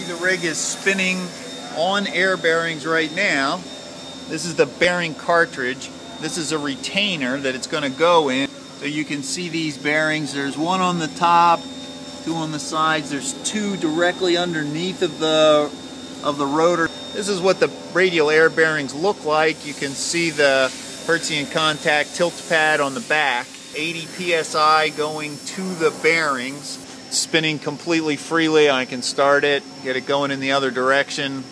See, the rig is spinning on air bearings right now. This is the bearing cartridge. This is a retainer that it's going to go in. So you can see these bearings. There's one on the top, two on the sides. There's two directly underneath of the rotor. This is what the radial air bearings look like. You can see the Hertzian contact tilt pad on the back. 80 psi going to the bearings. Spinning completely freely. I can start it, get it going in the other direction.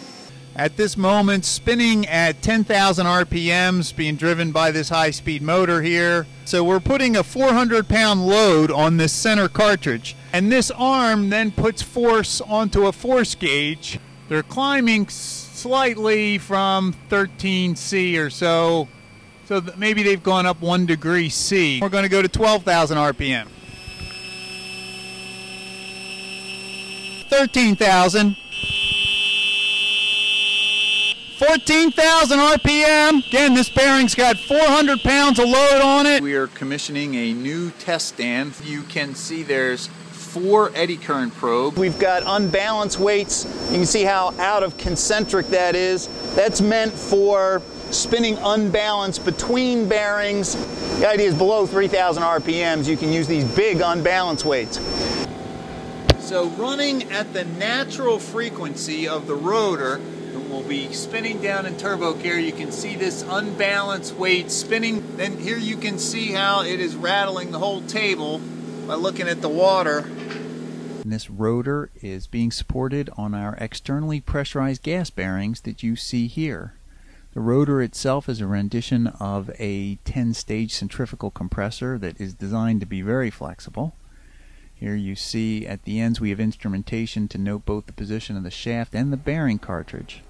At this moment, spinning at 10,000 RPMs, being driven by this high-speed motor here. So we're putting a 400-pound load on this center cartridge. And this arm then puts force onto a force gauge. They're climbing slightly from 13 C or so. So maybe they've gone up 1 degree C. We're going to go to 12,000 RPM. 13,000. 14,000 RPM. Again, this bearing's got 400 pounds of load on it. We are commissioning a new test stand. You can see there's 4 eddy current probes. We've got unbalanced weights. You can see how out of concentric that is. That's meant for spinning unbalanced between bearings. The idea is below 3,000 RPMs, you can use these big unbalanced weights. So running at the natural frequency of the rotor, we'll be spinning down in turbo gear. You can see this unbalanced weight spinning. Then here you can see how it is rattling the whole table by looking at the water. And this rotor is being supported on our externally pressurized gas bearings that you see here. The rotor itself is a rendition of a 10-stage centrifugal compressor that is designed to be very flexible. Here you see at the ends we have instrumentation to note both the position of the shaft and the bearing cartridge.